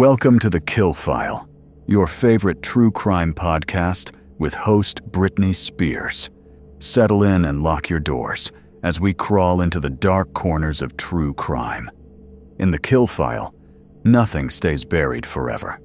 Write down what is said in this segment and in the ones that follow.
Welcome to TheKillFile, your favorite true crime podcast with host Britney Spears. Settle in and lock your doors as we crawl into the dark corners of true crime. In TheKillFile, nothing stays buried forever.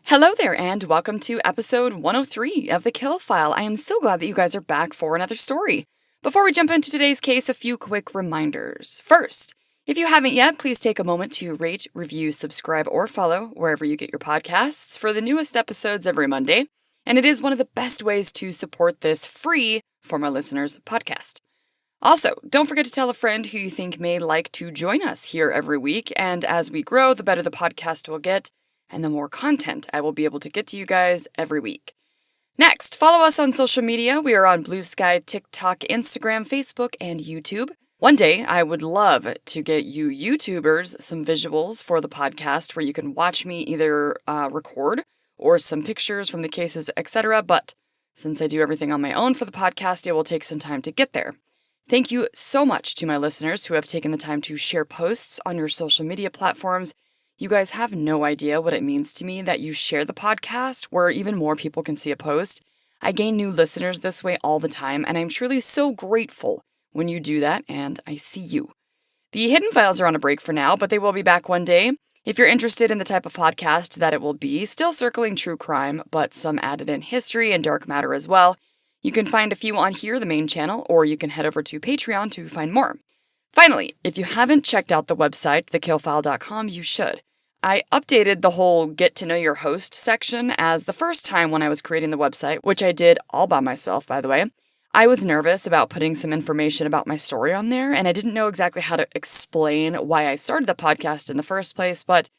Hello there, and welcome to episode 103 of TheKillFile. I am so glad that you guys are back for another story. Before we jump into today's case, a few quick reminders. First, if you haven't yet, please take a moment to rate, review, subscribe, or follow wherever you get your podcasts for the newest episodes every Monday. And it is one of the best ways to support this free, for my listeners, podcast. Also, don't forget to tell a friend who you think may like to join us here every week. And as we grow, the better the podcast will get, and the more content I will be able to get to you guys every week. Next, follow us on social media. We are on Blue Sky, TikTok, Instagram, Facebook, and YouTube. One day, I would love to get you YouTubers some visuals for the podcast where you can watch me either record or some pictures from the cases, etc. But since I do everything on my own for the podcast, it will take some time to get there. Thank you so much to my listeners who have taken the time to share posts on your social media platforms. You guys have no idea what it means to me that you share the podcast where even more people can see a post. I gain new listeners this way all the time, and I'm truly so grateful when you do that, and I see you. The Hidden Files are on a break for now, but they will be back one day. If you're interested in the type of podcast that it will be, still circling true crime, but some added in history and dark matter as well, you can find a few on here, the main channel, or you can head over to Patreon to find more. Finally, if you haven't checked out the website, thekillfile.com, you should. I updated the whole get to know your host section as the first time when I was creating the website, which I did all by myself, by the way. I was nervous about putting some information about my story on there, and I didn't know exactly how to explain why I started the podcast in the first place, but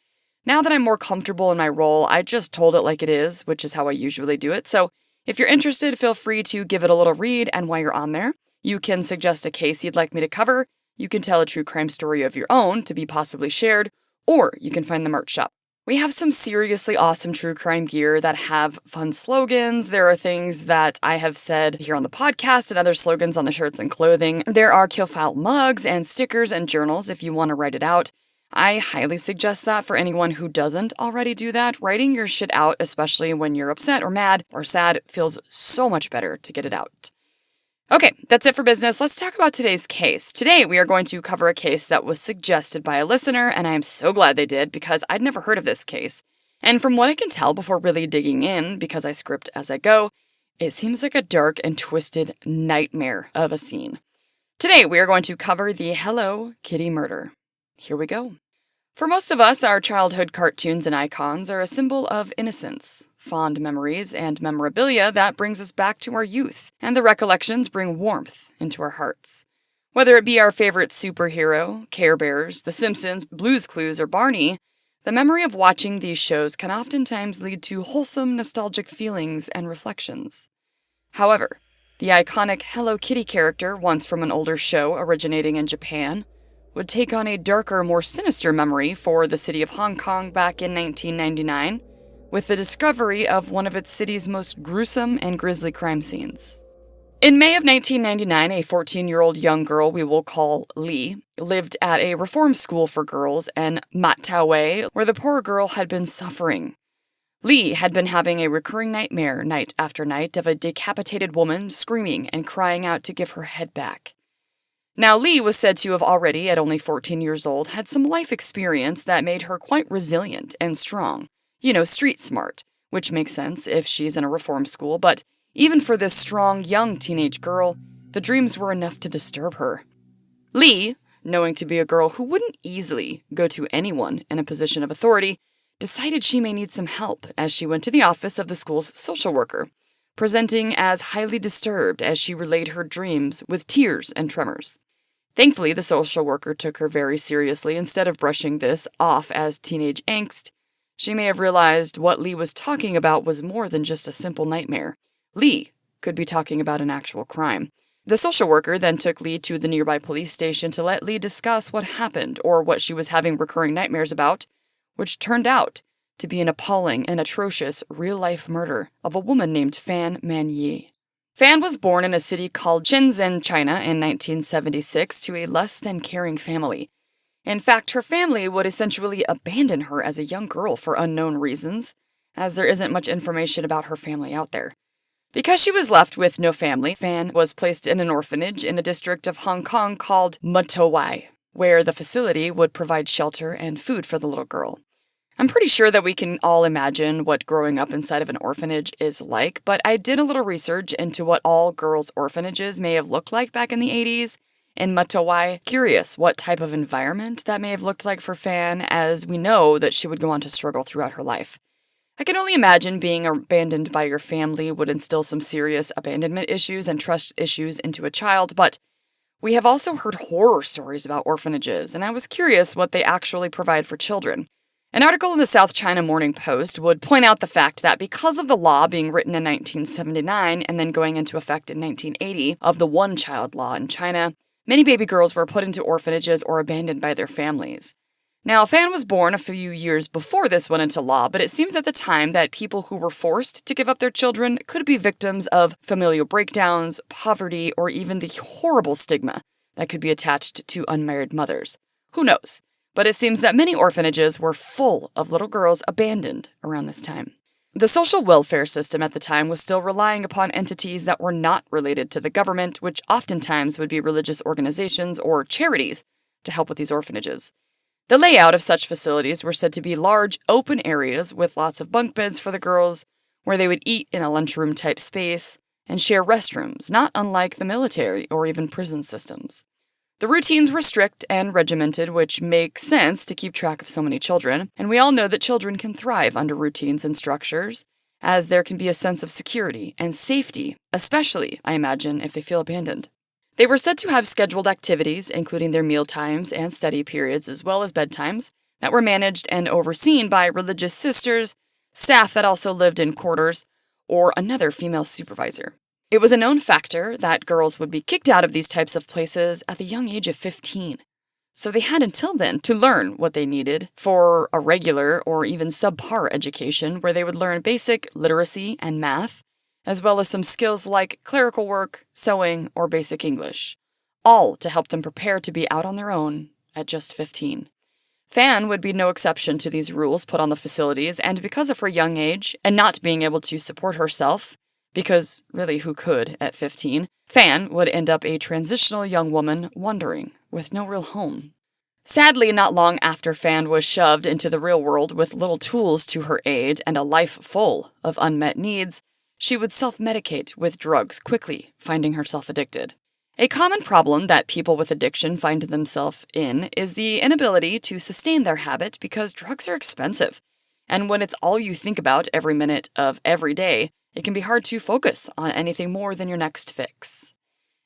now that I'm more comfortable in my role, I just told it like it is, which is how I usually do it. So if you're interested, feel free to give it a little read, and while you're on there, you can suggest a case you'd like me to cover, you can tell a true crime story of your own to be possibly shared, or you can find the merch shop. We have some seriously awesome true crime gear that have fun slogans. There are things that I have said here on the podcast and other slogans on the shirts and clothing. There are KillFile mugs and stickers and journals if you want to write it out. I highly suggest that for anyone who doesn't already do that. Writing your shit out, especially when you're upset or mad or sad, feels so much better to get it out. Okay, that's it for business. Let's talk about today's case. Today, we are going to cover a case that was suggested by a listener, and I am so glad they did because I'd never heard of this case. And from what I can tell before really digging in, because I script as I go, it seems like a dark and twisted nightmare of a scene. Today, we are going to cover the Hello Kitty murder. Here we go. For most of us, our childhood cartoons and icons are a symbol of innocence, fond memories, and memorabilia that brings us back to our youth, and the recollections bring warmth into our hearts. Whether it be our favorite superhero, Care Bears, The Simpsons, Blue's Clues, or Barney, the memory of watching these shows can oftentimes lead to wholesome, nostalgic feelings and reflections. However, the iconic Hello Kitty character, once from an older show originating in Japan, would take on a darker, more sinister memory for the city of Hong Kong back in 1999, with the discovery of one of its city's most gruesome and grisly crime scenes. In May of 1999, a 14-year-old young girl we will call Lee lived at a reform school for girls in Mataway, where the poor girl had been suffering. Lee had been having a recurring nightmare night after night of a decapitated woman screaming and crying out to give her head back. Now, Lee was said to have already, at only 14 years old, had some life experience that made her quite resilient and strong. You know, street smart, which makes sense if she's in a reform school, but even for this strong, young teenage girl, the dreams were enough to disturb her. Lee, knowing to be a girl who wouldn't easily go to anyone in a position of authority, decided she may need some help as she went to the office of the school's social worker, presenting as highly disturbed as she relayed her dreams with tears and tremors. Thankfully, the social worker took her very seriously. Instead of brushing this off as teenage angst, she may have realized what Lee was talking about was more than just a simple nightmare. Lee could be talking about an actual crime. The social worker then took Lee to the nearby police station to let Lee discuss what happened or what she was having recurring nightmares about, which turned out to be an appalling and atrocious real-life murder of a woman named Fan Man-yi. Fan was born in a city called Shenzhen, China in 1976 to a less-than-caring family. In fact, her family would essentially abandon her as a young girl for unknown reasons, as there isn't much information about her family out there. Because she was left with no family, Fan was placed in an orphanage in a district of Hong Kong called Mutowai, where the facility would provide shelter and food for the little girl. I'm pretty sure that we can all imagine what growing up inside of an orphanage is like, but I did a little research into what all girls' orphanages may have looked like back in the 80s in Mutowai. Curious what type of environment that may have looked like for Fan, as we know that she would go on to struggle throughout her life. I can only imagine being abandoned by your family would instill some serious abandonment issues and trust issues into a child, but we have also heard horror stories about orphanages, and I was curious what they actually provide for children. An article in the South China Morning Post would point out the fact that because of the law being written in 1979 and then going into effect in 1980 of the one-child law in China, many baby girls were put into orphanages or abandoned by their families. Now, Fan was born a few years before this went into law, but it seems at the time that people who were forced to give up their children could be victims of familial breakdowns, poverty, or even the horrible stigma that could be attached to unmarried mothers. Who knows? But it seems that many orphanages were full of little girls abandoned around this time. The social welfare system at the time was still relying upon entities that were not related to the government, which oftentimes would be religious organizations or charities to help with these orphanages. The layout of such facilities were said to be large, open areas with lots of bunk beds for the girls, where they would eat in a lunchroom type space and share restrooms, not unlike the military or even prison systems. The routines were strict and regimented, which makes sense to keep track of so many children, and we all know that children can thrive under routines and structures, as there can be a sense of security and safety, especially, I imagine, if they feel abandoned. They were said to have scheduled activities, including their meal times and study periods, as well as bedtimes, that were managed and overseen by religious sisters, staff that also lived in quarters, or another female supervisor. It was a known factor that girls would be kicked out of these types of places at the young age of 15. So they had until then to learn what they needed for a regular or even subpar education, where they would learn basic literacy and math, as well as some skills like clerical work, sewing, or basic English, all to help them prepare to be out on their own at just 15. Fan would be no exception to these rules put on the facilities, and because of her young age and not being able to support herself, because really who could at 15, Fan would end up a transitional young woman wandering with no real home. Sadly, not long after Fan was shoved into the real world with little tools to her aid and a life full of unmet needs, she would self-medicate with drugs, quickly finding herself addicted. A common problem that people with addiction find themselves in is the inability to sustain their habit because drugs are expensive. And when it's all you think about every minute of every day, it can be hard to focus on anything more than your next fix.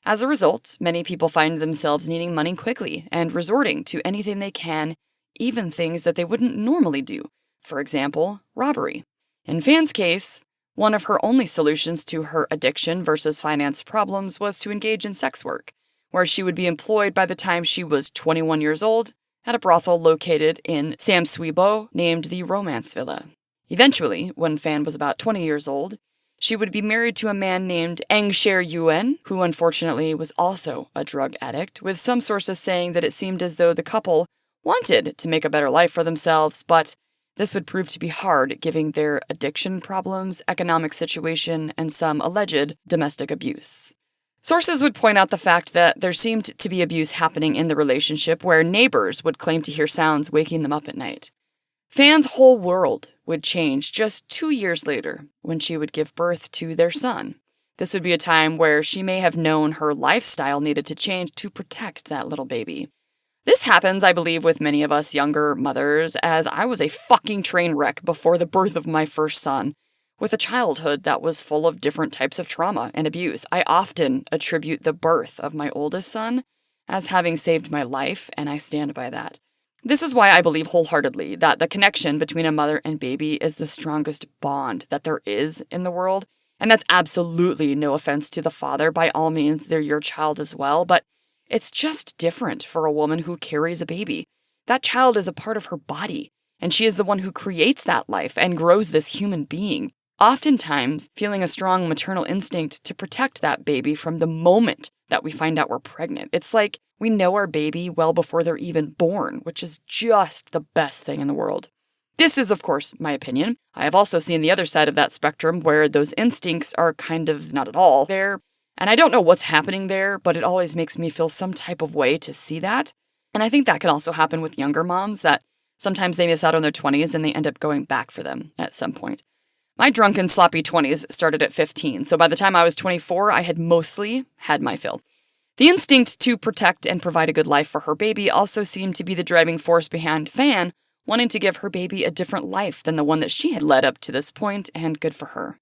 As a result, many people find themselves needing money quickly and resorting to anything they can, even things that they wouldn't normally do. For example, robbery. In Fan's case, one of her only solutions to her addiction versus finance problems was to engage in sex work, where she would be employed by the time she was 21 years old at a brothel located in Samsuibo named the Romance Villa. Eventually, when Fan was about 20 years old, she would be married to a man named Angsher Yuan, who unfortunately was also a drug addict, with some sources saying that it seemed as though the couple wanted to make a better life for themselves, but this would prove to be hard given their addiction problems, economic situation, and some alleged domestic abuse. Sources would point out the fact that there seemed to be abuse happening in the relationship, where neighbors would claim to hear sounds waking them up at night. Fan's whole world would change just 2 years later when she would give birth to their son. This would be a time where she may have known her lifestyle needed to change to protect that little baby. This happens, I believe, with many of us younger mothers, as I was a fucking train wreck before the birth of my first son, with a childhood that was full of different types of trauma and abuse. I often attribute the birth of my oldest son as having saved my life, and I stand by that. This is why I believe wholeheartedly that the connection between a mother and baby is the strongest bond that there is in the world. And that's absolutely no offense to the father. By all means, they're your child as well, but it's just different for a woman who carries a baby. That child is a part of her body, and she is the one who creates that life and grows this human being, oftentimes feeling a strong maternal instinct to protect that baby from the moment that we find out we're pregnant. It's like we know our baby well before they're even born, which is just the best thing in the world. This is, of course, my opinion. I have also seen the other side of that spectrum where those instincts are kind of not at all there. And I don't know what's happening there, but it always makes me feel some type of way to see that. And I think that can also happen with younger moms, that sometimes they miss out on their 20s and they end up going back for them at some point. My drunken, sloppy 20s started at 15, so by the time I was 24, I had mostly had my fill. The instinct to protect and provide a good life for her baby also seemed to be the driving force behind Fan wanting to give her baby a different life than the one that she had led up to this point, and good for her.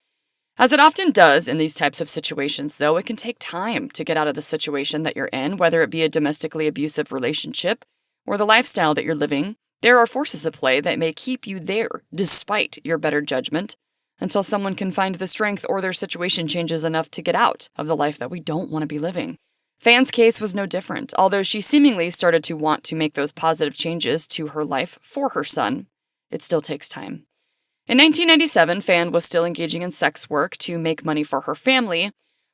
As it often does in these types of situations, though, it can take time to get out of the situation that you're in, whether it be a domestically abusive relationship or the lifestyle that you're living. There are forces at play that may keep you there, despite your better judgment, until someone can find the strength or their situation changes enough to get out of the life that we don't want to be living. Fan's case was no different, although she seemingly started to want to make those positive changes to her life for her son. It still takes time. In 1997, Fan was still engaging in sex work to make money for her family,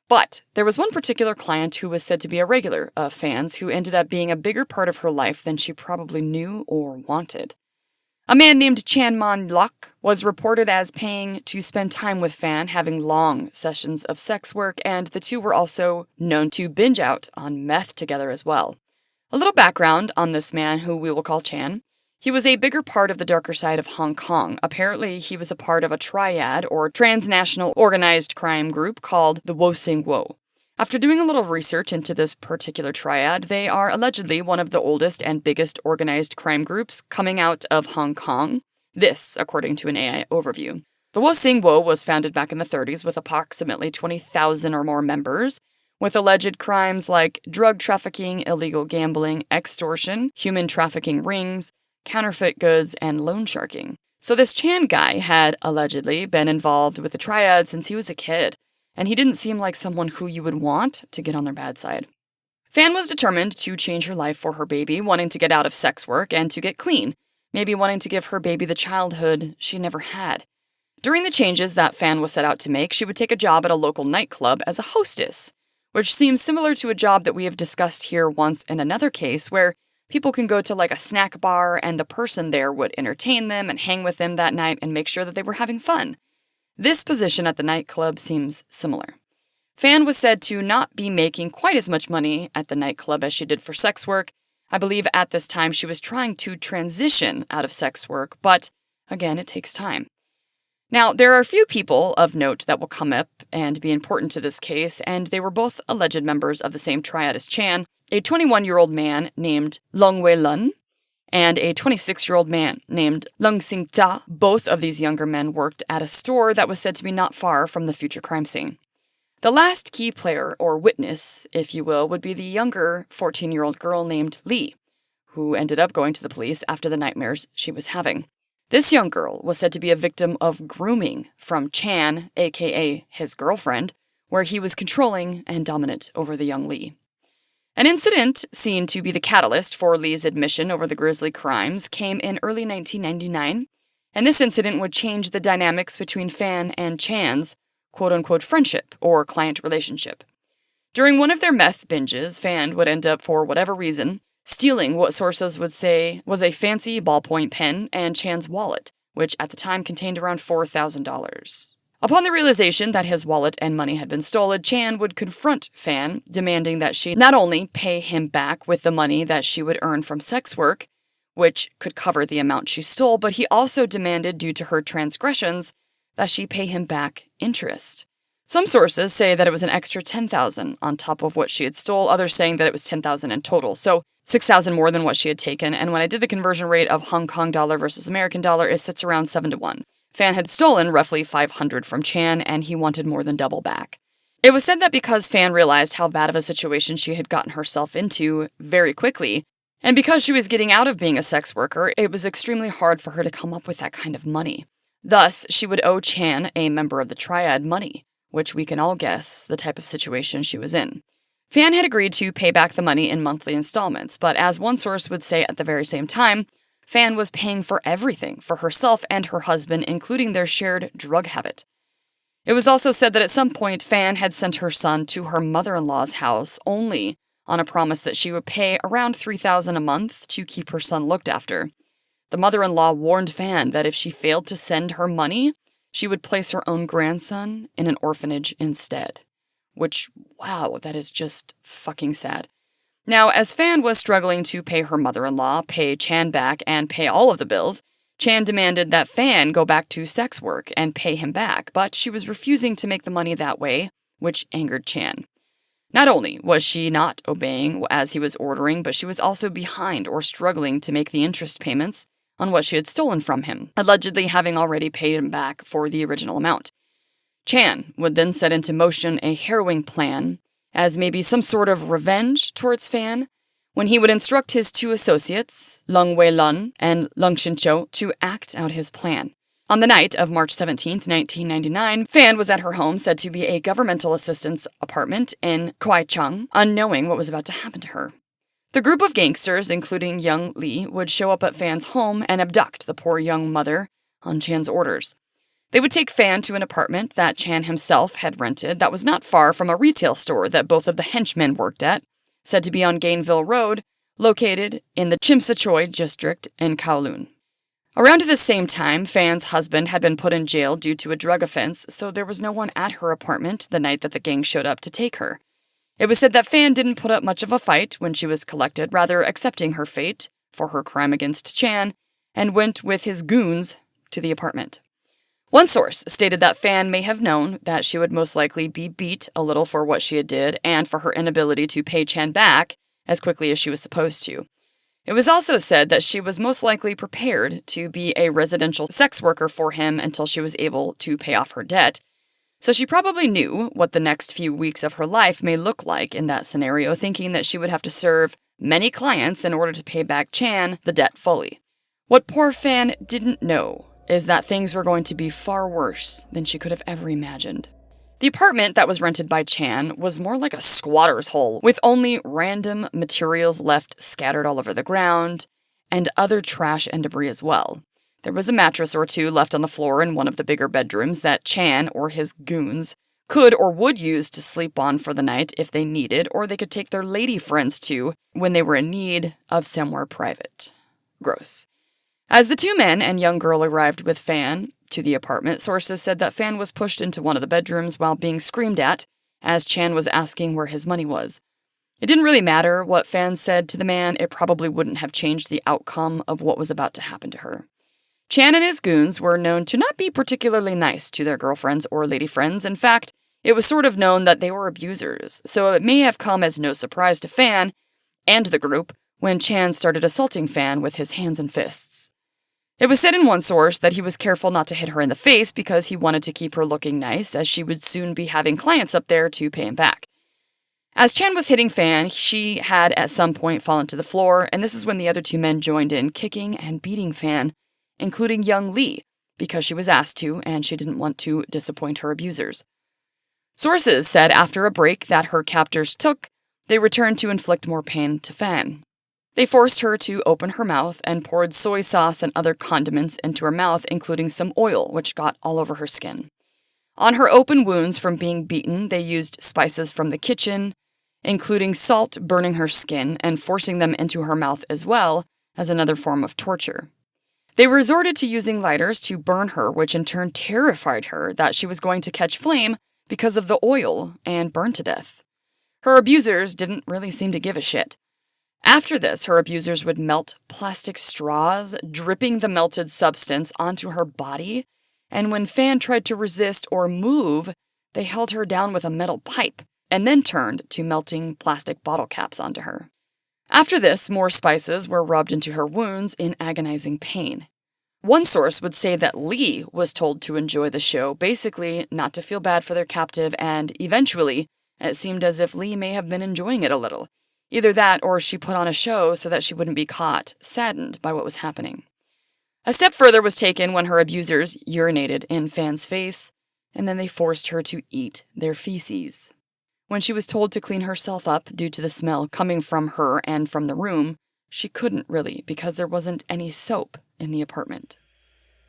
but there was one particular client who was said to be a regular of Fan's who ended up being a bigger part of her life than she probably knew or wanted. A man named Chan Man Lok was reported as paying to spend time with Fan, having long sessions of sex work, and the two were also known to binge out on meth together as well. A little background on this man, who we will call Chan. He was a bigger part of the darker side of Hong Kong. Apparently, he was a part of a triad or transnational organized crime group called the Wo Sing Wo. After doing a little research into this particular triad, they are allegedly one of the oldest and biggest organized crime groups coming out of Hong Kong. This, according to an AI overview. The Wo Sing Wo was founded back in the 30s with approximately 20,000 or more members, with alleged crimes like drug trafficking, illegal gambling, extortion, human trafficking rings, counterfeit goods, and loan sharking. So this Chan guy had allegedly been involved with the triad since he was a kid, and he didn't seem like someone who you would want to get on their bad side. Fan was determined to change her life for her baby, wanting to get out of sex work and to get clean, maybe wanting to give her baby the childhood she never had. During the changes that Fan was set out to make, she would take a job at a local nightclub as a hostess, which seems similar to a job that we have discussed here once in another case, where people can go to like a snack bar and the person there would entertain them and hang with them that night and make sure that they were having fun. This position at the nightclub seems similar. Fan was said to not be making quite as much money at the nightclub as she did for sex work. I believe at this time she was trying to transition out of sex work, but again, it takes time. Now, there are a few people of note that will come up and be important to this case, and they were both alleged members of the same triad as Chan, a 21-year-old man named Long Wei Lun, and a 26-year-old man named Lung Sing Ta. Both of these younger men worked at a store that was said to be not far from the future crime scene. The last key player, or witness, if you will, would be the younger 14-year-old girl named Lee, who ended up going to the police after the nightmares she was having. This young girl was said to be a victim of grooming from Chan, aka his girlfriend, where he was controlling and dominant over the young Lee. An incident seen to be the catalyst for Lee's admission over the grisly crimes came in early 1999, and this incident would change the dynamics between Fan and Chan's quote-unquote friendship or client relationship. During one of their meth binges, Fan would end up, for whatever reason, stealing what sources would say was a fancy ballpoint pen and Chan's wallet, which at the time contained around $4,000. Upon the realization that his wallet and money had been stolen, Chan would confront Fan, demanding that she not only pay him back with the money that she would earn from sex work, which could cover the amount she stole, but he also demanded, due to her transgressions, that she pay him back interest. Some sources say that it was an extra $10,000 on top of what she had stole, others saying that it was $10,000 in total, so $6,000 more than what she had taken, and when I did the conversion rate of Hong Kong dollar versus American dollar, it sits around 7 to 1. Fan had stolen roughly $500 from Chan, and he wanted more than double back. It was said that because Fan realized how bad of a situation she had gotten herself into very quickly, and because she was getting out of being a sex worker, it was extremely hard for her to come up with that kind of money. Thus, she would owe Chan, a member of the triad, money, which we can all guess the type of situation she was in. Fan had agreed to pay back the money in monthly installments, but as one source would say at the very same time, Fan was paying for everything for herself and her husband, including their shared drug habit. It was also said that at some point, Fan had sent her son to her mother-in-law's house only on a promise that she would pay around $3,000 a month to keep her son looked after. The mother-in-law warned Fan that if she failed to send her money, she would place her own grandson in an orphanage instead. Which, wow, that is just fucking sad. Now, as Fan was struggling to pay her mother-in-law, pay Chan back, and pay all of the bills, Chan demanded that Fan go back to sex work and pay him back, but she was refusing to make the money that way, which angered Chan. Not only was she not obeying as he was ordering, but she was also behind or struggling to make the interest payments on what she had stolen from him, allegedly having already paid him back for the original amount. Chan would then set into motion a harrowing plan as maybe some sort of revenge towards Fan, when he would instruct his two associates, Lung Wei-lun and Lung Shin-cho, to act out his plan. On the night of March 17, 1999, Fan was at her home, said to be a governmental assistant's apartment in Kwaichang, unknowing what was about to happen to her. The group of gangsters, including young Lee, would show up at Fan's home and abduct the poor young mother on Chan's orders. They would take Fan to an apartment that Chan himself had rented that was not far from a retail store that both of the henchmen worked at, said to be on Gainville Road, located in the Chimsachoy district in Kowloon. Around the same time, Fan's husband had been put in jail due to a drug offense, so there was no one at her apartment the night that the gang showed up to take her. It was said that Fan didn't put up much of a fight when she was collected, rather accepting her fate for her crime against Chan, and went with his goons to the apartment. One source stated that Fan may have known that she would most likely be beat a little for what she had did and for her inability to pay Chan back as quickly as she was supposed to. It was also said that she was most likely prepared to be a residential sex worker for him until she was able to pay off her debt, so she probably knew what the next few weeks of her life may look like in that scenario, thinking that she would have to serve many clients in order to pay back Chan the debt fully. What poor Fan didn't know is that things were going to be far worse than she could have ever imagined. The apartment that was rented by Chan was more like a squatter's hole, with only random materials left scattered all over the ground, and other trash and debris as well. There was a mattress or two left on the floor in one of the bigger bedrooms that Chan or his goons could or would use to sleep on for the night if they needed, or they could take their lady friends to when they were in need of somewhere private. Gross. As the two men and young girl arrived with Fan to the apartment, sources said that Fan was pushed into one of the bedrooms while being screamed at as Chan was asking where his money was. It didn't really matter what Fan said to the man, it probably wouldn't have changed the outcome of what was about to happen to her. Chan and his goons were known to not be particularly nice to their girlfriends or lady friends. In fact, it was sort of known that they were abusers, so it may have come as no surprise to Fan and the group when Chan started assaulting Fan with his hands and fists. It was said in one source that he was careful not to hit her in the face because he wanted to keep her looking nice, as she would soon be having clients up there to pay him back. As Chan was hitting Fan, she had at some point fallen to the floor, and this is when the other two men joined in, kicking and beating Fan, including young Lee, because she was asked to, and she didn't want to disappoint her abusers. Sources said after a break that her captors took, they returned to inflict more pain to Fan. They forced her to open her mouth and poured soy sauce and other condiments into her mouth, including some oil, which got all over her skin. On her open wounds from being beaten, they used spices from the kitchen, including salt, burning her skin and forcing them into her mouth as well as another form of torture. They resorted to using lighters to burn her, which in turn terrified her that she was going to catch flame because of the oil and burn to death. Her abusers didn't really seem to give a shit. After this, her abusers would melt plastic straws, dripping the melted substance onto her body, and when Fan tried to resist or move, they held her down with a metal pipe, and then turned to melting plastic bottle caps onto her. After this, more spices were rubbed into her wounds in agonizing pain. One source would say that Lee was told to enjoy the show, basically not to feel bad for their captive, and eventually, it seemed as if Lee may have been enjoying it a little. Either that or she put on a show so that she wouldn't be caught, saddened by what was happening. A step further was taken when her abusers urinated in Fan's face, and then they forced her to eat their feces. When she was told to clean herself up due to the smell coming from her and from the room, she couldn't really because there wasn't any soap in the apartment.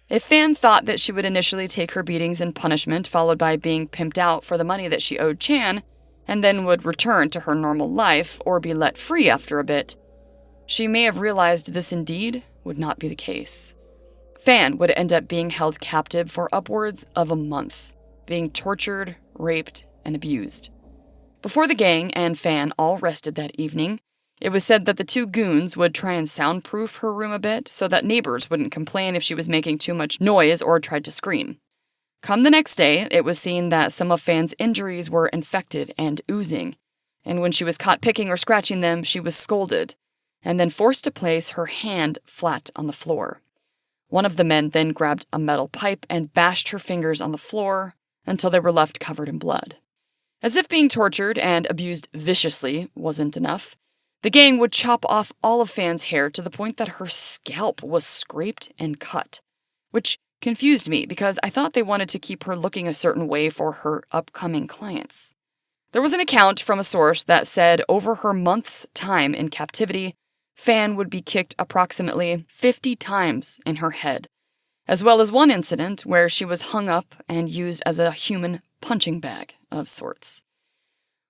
If Fan thought that she would initially take her beatings in punishment, followed by being pimped out for the money that she owed Chan, and then would return to her normal life or be let free after a bit, she may have realized this indeed would not be the case. Fan would end up being held captive for upwards of a month, being tortured, raped, and abused. Before the gang and Fan all rested that evening, it was said that the two goons would try and soundproof her room a bit so that neighbors wouldn't complain if she was making too much noise or tried to scream. Come the next day, it was seen that some of Fan's injuries were infected and oozing, and when she was caught picking or scratching them, she was scolded, and then forced to place her hand flat on the floor. One of the men then grabbed a metal pipe and bashed her fingers on the floor until they were left covered in blood. As if being tortured and abused viciously wasn't enough, the gang would chop off all of Fan's hair to the point that her scalp was scraped and cut, which confused me because I thought they wanted to keep her looking a certain way for her upcoming clients. There was an account from a source that said over her month's time in captivity, Fan would be kicked approximately 50 times in her head, as well as one incident where she was hung up and used as a human punching bag of sorts.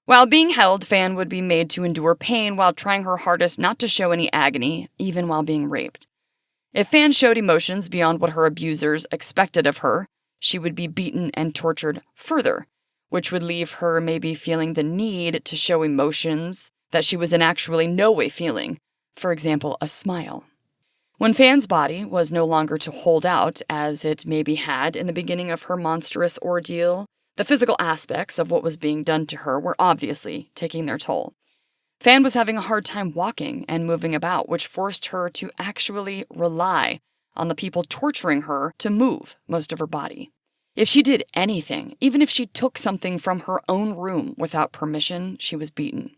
While being held, Fan would be made to endure pain while trying her hardest not to show any agony, even while being raped. If Fan showed emotions beyond what her abusers expected of her, she would be beaten and tortured further, which would leave her maybe feeling the need to show emotions that she was in actually no way feeling, for example, a smile. When Fan's body was no longer to hold out, as it maybe had in the beginning of her monstrous ordeal, the physical aspects of what was being done to her were obviously taking their toll. Fan was having a hard time walking and moving about, which forced her to actually rely on the people torturing her to move most of her body. If she did anything, even if she took something from her own room without permission, she was beaten.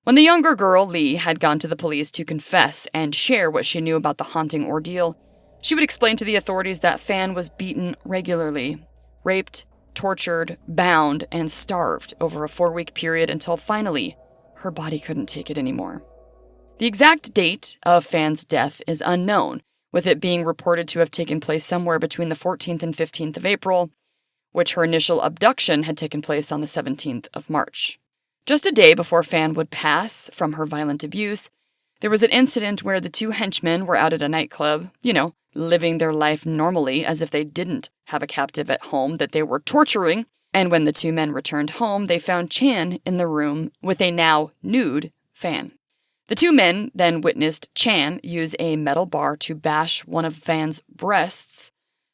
When the younger girl, Lee, had gone to the police to confess and share what she knew about the haunting ordeal, she would explain to the authorities that Fan was beaten regularly, raped, tortured, bound, and starved over a 4-week period until finally, her body couldn't take it anymore. The exact date of Fan's death is unknown, with it being reported to have taken place somewhere between the 14th and 15th of April, which her initial abduction had taken place on the 17th of March. Just a day before Fan would pass from her violent abuse, there was an incident where the two henchmen were out at a nightclub, living their life normally as if they didn't have a captive at home that they were torturing, and when the two men returned home, they found Chan in the room with a now nude Fan. The two men then witnessed Chan use a metal bar to bash one of Fan's breasts,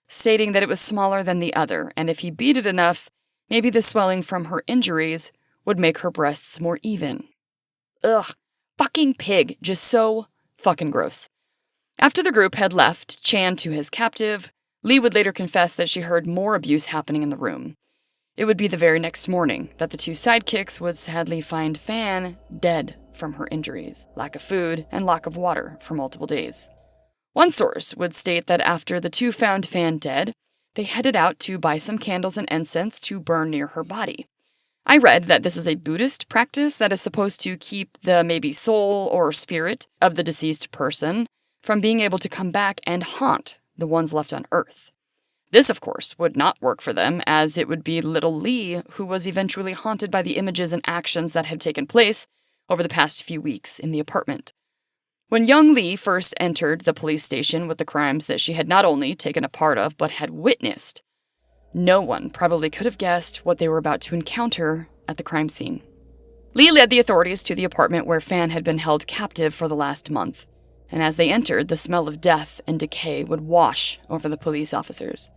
stating that it was smaller than the other, and if he beat it enough, maybe the swelling from her injuries would make her breasts more even. Ugh, fucking pig, just so fucking gross. After the group had left Chan to his captive, Lee would later confess that she heard more abuse happening in the room. It would be the very next morning that the two sidekicks would sadly find Fan dead from her injuries, lack of food, and lack of water for multiple days. One source would state that after the two found Fan dead, they headed out to buy some candles and incense to burn near her body. I read that this is a Buddhist practice that is supposed to keep the maybe soul or spirit of the deceased person from being able to come back and haunt the ones left on Earth. This, of course, would not work for them, as it would be little Lee who was eventually haunted by the images and actions that had taken place over the past few weeks in the apartment. When young Lee first entered the police station with the crimes that she had not only taken a part of, but had witnessed, no one probably could have guessed what they were about to encounter at the crime scene. Lee led the authorities to the apartment where Fan had been held captive for the last month, and as they entered, the smell of death and decay would wash over the police officers.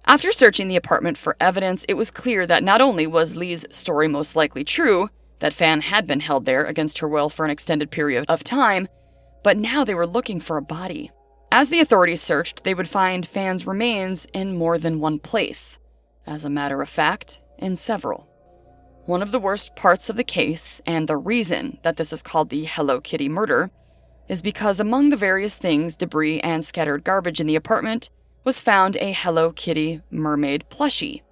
After searching the apartment for evidence, it was clear that not only was Lee's story most likely true, that Fan had been held there against her will for an extended period of time, but now they were looking for a body. As the authorities searched, they would find Fan's remains in more than one place. As a matter of fact, in several. One of the worst parts of the case, and the reason that this is called the Hello Kitty murder, is because among the various things, debris, and scattered garbage in the apartment was found a Hello Kitty mermaid plushie.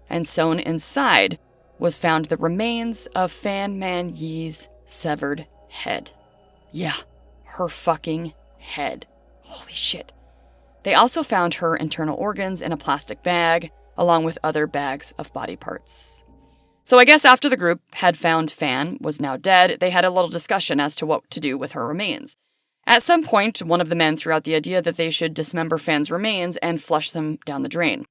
And sewn inside was found the remains of Fan Man Yi's severed head. Yeah, her fucking head. Holy shit. They also found her internal organs in a plastic bag, along with other bags of body parts. So I guess after the group had found Fan was now dead, they had a little discussion as to what to do with her remains. At some point, one of the men threw out the idea that they should dismember Fan's remains and flush them down the drain.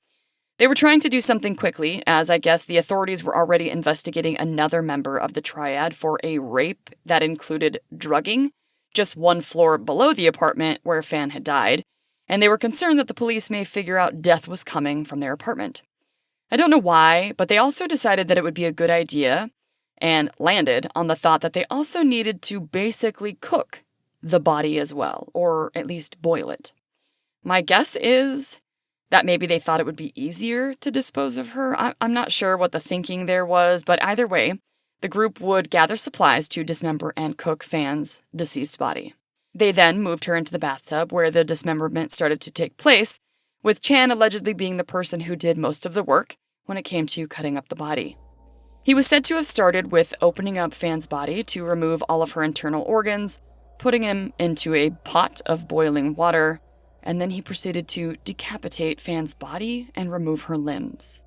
They were trying to do something quickly, as I guess the authorities were already investigating another member of the triad for a rape that included drugging, just one floor below the apartment where Fan had died, and they were concerned that the police may figure out death was coming from their apartment. I don't know why, but they also decided that it would be a good idea, and landed on the thought that they also needed to basically cook the body as well, or at least boil it. My guess is that maybe they thought it would be easier to dispose of her. I'm not sure what the thinking there was, but either way, the group would gather supplies to dismember and cook Fan's deceased body. They then moved her into the bathtub where the dismemberment started to take place, with Chan allegedly being the person who did most of the work when it came to cutting up the body. He was said to have started with opening up Fan's body to remove all of her internal organs, putting him into a pot of boiling water, and then he proceeded to decapitate Fan's body and remove her limbs.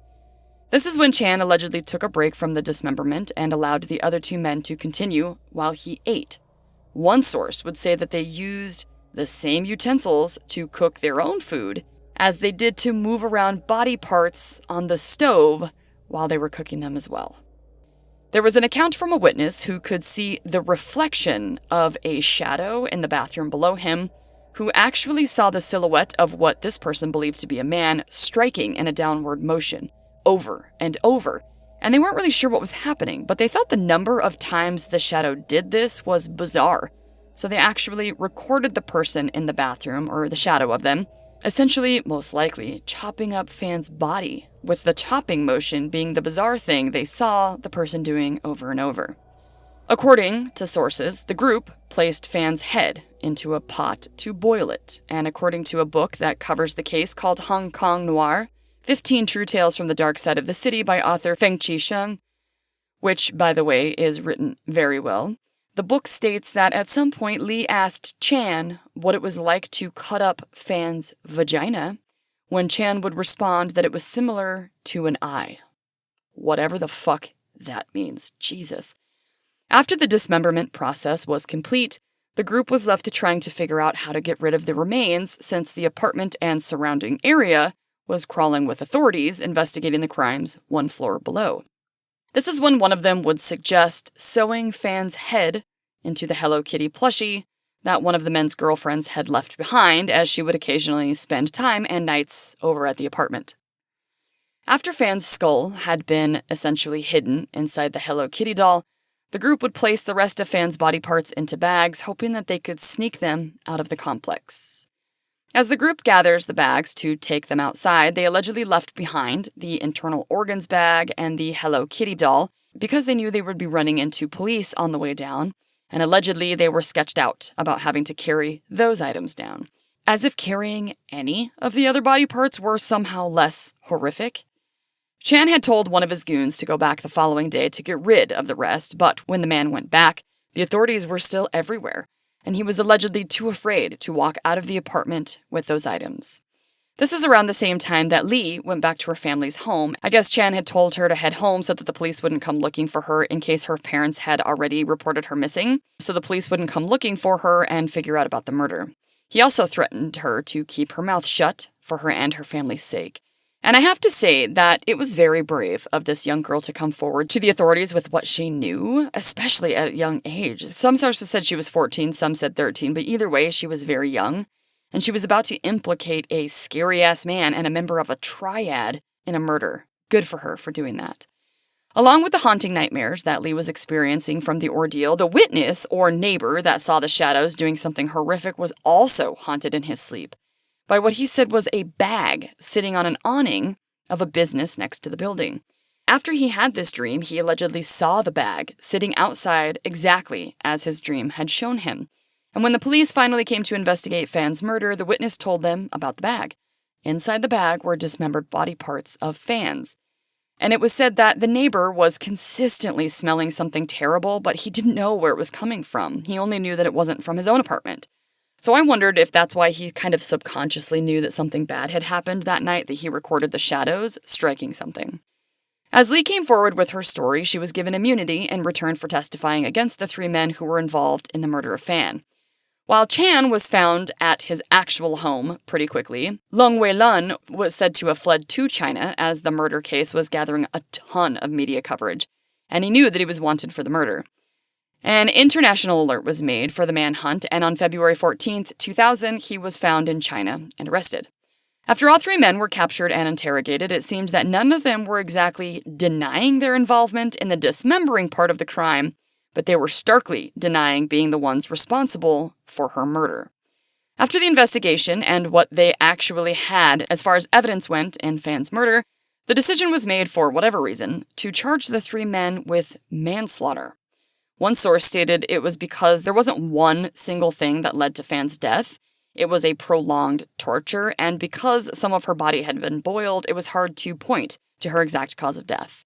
This is when Chan allegedly took a break from the dismemberment and allowed the other two men to continue while he ate. One source would say that they used the same utensils to cook their own food as they did to move around body parts on the stove while they were cooking them as well. There was an account from a witness who could see the reflection of a shadow in the bathroom below him, who actually saw the silhouette of what this person believed to be a man striking in a downward motion over and over. And they weren't really sure what was happening, but they thought the number of times the shadow did this was bizarre. So they actually recorded the person in the bathroom, or the shadow of them, essentially, most likely, chopping up Fan's body, with the chopping motion being the bizarre thing they saw the person doing over and over. According to sources, the group placed Fan's head into a pot to boil it, and according to a book that covers the case called Hong Kong Noir, 15 True Tales from the Dark Side of the City by author Feng Qisheng, which, by the way, is written very well, the book states that at some point Lee asked Chan what it was like to cut up Fan's vagina, when Chan would respond that it was similar to an eye. Whatever the fuck that means. Jesus. After the dismemberment process was complete, the group was left to trying to figure out how to get rid of the remains, since the apartment and surrounding area was crawling with authorities investigating the crimes one floor below. This is when one of them would suggest sewing Fan's head into the Hello Kitty plushie that one of the men's girlfriends had left behind, as she would occasionally spend time and nights over at the apartment. After Fan's skull had been essentially hidden inside the Hello Kitty doll, the group would place the rest of Fan's body parts into bags, hoping that they could sneak them out of the complex. As the group gathers the bags to take them outside, they allegedly left behind the internal organs bag and the Hello Kitty doll because they knew they would be running into police on the way down, and allegedly they were sketched out about having to carry those items down. As if carrying any of the other body parts were somehow less horrific. Chan had told one of his goons to go back the following day to get rid of the rest, but when the man went back, the authorities were still everywhere, and he was allegedly too afraid to walk out of the apartment with those items. This is around the same time that Lee went back to her family's home. I guess Chan had told her to head home so that the police wouldn't come looking for her in case her parents had already reported her missing, so the police wouldn't come looking for her and figure out about the murder. He also threatened her to keep her mouth shut for her and her family's sake. And I have to say that it was very brave of this young girl to come forward to the authorities with what she knew, especially at a young age. Some sources said she was 14, some said 13, but either way, she was very young. And she was about to implicate a scary-ass man and a member of a triad in a murder. Good for her for doing that. Along with the haunting nightmares that Lee was experiencing from the ordeal, the witness or neighbor that saw the shadows doing something horrific was also haunted in his sleep by what he said was a bag sitting on an awning of a business next to the building. After he had this dream, he allegedly saw the bag sitting outside exactly as his dream had shown him. And when the police finally came to investigate Fan's murder, the witness told them about the bag. Inside the bag were dismembered body parts of Fan's. And it was said that the neighbor was consistently smelling something terrible, but he didn't know where it was coming from. He only knew that it wasn't from his own apartment. So I wondered if that's why he kind of subconsciously knew that something bad had happened that night that he recorded the shadows striking something. As Lee came forward with her story, she was given immunity in return for testifying against the 3 men who were involved in the murder of Fan. While Chan was found at his actual home pretty quickly, Lung Wei-lun was said to have fled to China as the murder case was gathering a ton of media coverage, and he knew that he was wanted for the murder. An international alert was made for the manhunt, and on February 14th, 2000, he was found in China and arrested. After all 3 men were captured and interrogated, it seemed that none of them were exactly denying their involvement in the dismembering part of the crime, but they were starkly denying being the ones responsible for her murder. After the investigation and what they actually had as far as evidence went in Fan's murder, the decision was made, for whatever reason, to charge the 3 men with manslaughter. One source stated it was because there wasn't one single thing that led to Fan's death. It was a prolonged torture, and because some of her body had been boiled, it was hard to point to her exact cause of death.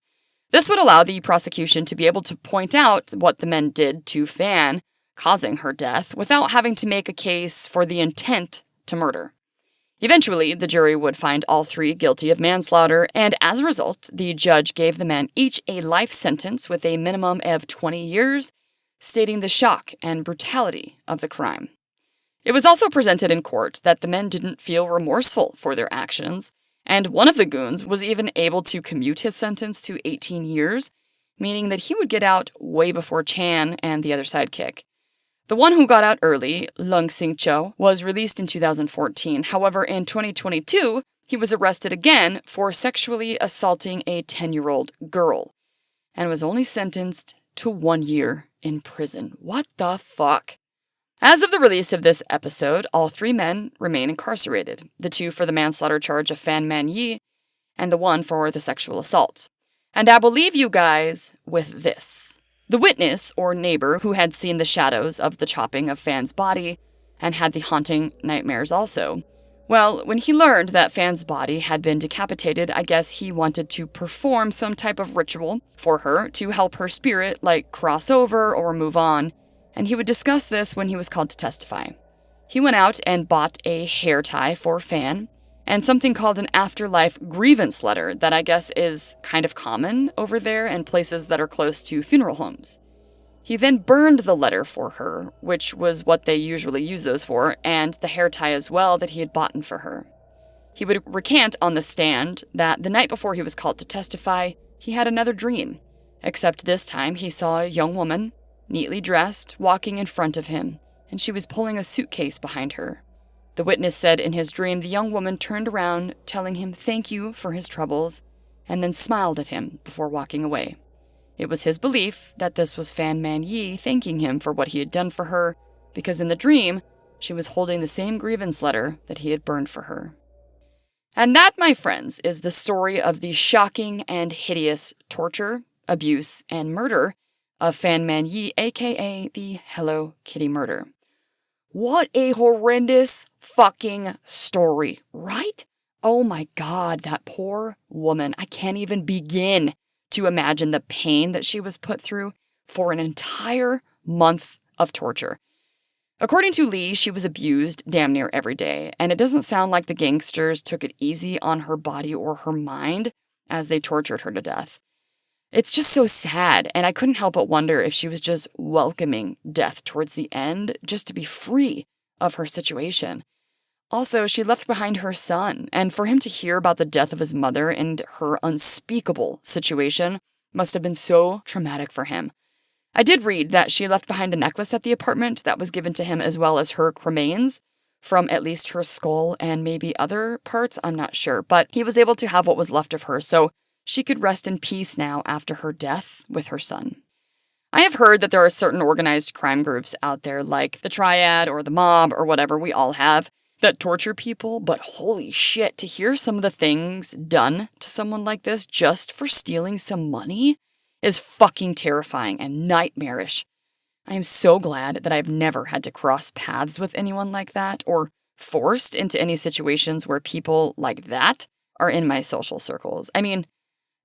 This would allow the prosecution to be able to point out what the men did to Fan, causing her death, without having to make a case for the intent to murder. Eventually, the jury would find all 3 guilty of manslaughter, and as a result, the judge gave the men each a life sentence with a minimum of 20 years, stating the shock and brutality of the crime. It was also presented in court that the men didn't feel remorseful for their actions, and one of the goons was even able to commute his sentence to 18 years, meaning that he would get out way before Chan and the other sidekick. The one who got out early, Lung Sing-cho, was released in 2014. However, in 2022, he was arrested again for sexually assaulting a 10-year-old girl, and was only sentenced to 1 year in prison. What the fuck? As of the release of this episode, all 3 men remain incarcerated, the 2 for the manslaughter charge of Fan Man-yi, and the 1 for the sexual assault. And I will leave you guys with this. The witness, or neighbor, who had seen the shadows of the chopping of Fan's body, and had the haunting nightmares also, well, when he learned that Fan's body had been decapitated, I guess he wanted to perform some type of ritual for her to help her spirit, like cross over or move on, and he would discuss this when he was called to testify. He went out and bought a hair tie for Fan, and something called an afterlife grievance letter that I guess is kind of common over there in places that are close to funeral homes. He then burned the letter for her, which was what they usually use those for, and the hair tie as well that he had bought for her. He would recant on the stand that the night before he was called to testify, he had another dream, except this time he saw a young woman, neatly dressed, walking in front of him, and she was pulling a suitcase behind her. The witness said in his dream the young woman turned around, telling him thank you for his troubles, and then smiled at him before walking away. It was his belief that this was Fan Man-yi thanking him for what he had done for her, because in the dream, she was holding the same grievance letter that he had burned for her. And that, my friends, is the story of the shocking and hideous torture, abuse, and murder of Fan Man-yi, aka the Hello Kitty murder. What a horrendous fucking story, right? Oh my god, that poor woman. I can't even begin to imagine the pain that she was put through for an entire month of torture. According to Lee, she was abused damn near every day, and it doesn't sound like the gangsters took it easy on her body or her mind as they tortured her to death. It's just so sad, and I couldn't help but wonder if she was just welcoming death towards the end just to be free of her situation. Also, she left behind her son, and for him to hear about the death of his mother and her unspeakable situation must have been so traumatic for him. I did read that she left behind a necklace at the apartment that was given to him, as well as her cremains from at least her skull and maybe other parts, I'm not sure, but he was able to have what was left of her, so she could rest in peace now after her death with her son. I have heard that there are certain organized crime groups out there like the Triad or the Mob or whatever we all have that torture people, but holy shit, to hear some of the things done to someone like this just for stealing some money is fucking terrifying and nightmarish. I am so glad that I've never had to cross paths with anyone like that or forced into any situations where people like that are in my social circles. I mean,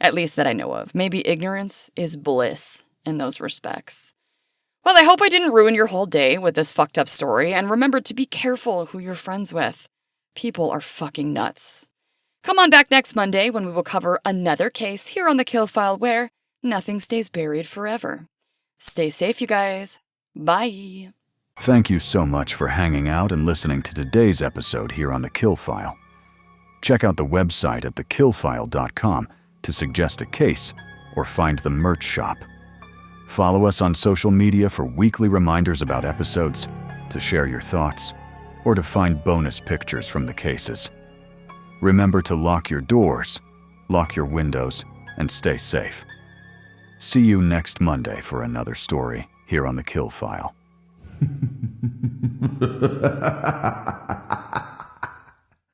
at least that I know of. Maybe ignorance is bliss in those respects. Well, I hope I didn't ruin your whole day with this fucked up story, and remember to be careful who you're friends with. People are fucking nuts. Come on back next Monday when we will cover another case here on The Kill File where nothing stays buried forever. Stay safe, you guys. Bye. Thank you so much for hanging out and listening to today's episode here on The Kill File. Check out the website at thekillfile.com to suggest a case or find the merch shop. Follow us on social media for weekly reminders about episodes, to share your thoughts, or to find bonus pictures from the cases. Remember to lock your doors, lock your windows, and stay safe. See you next Monday for another story here on The Kill File.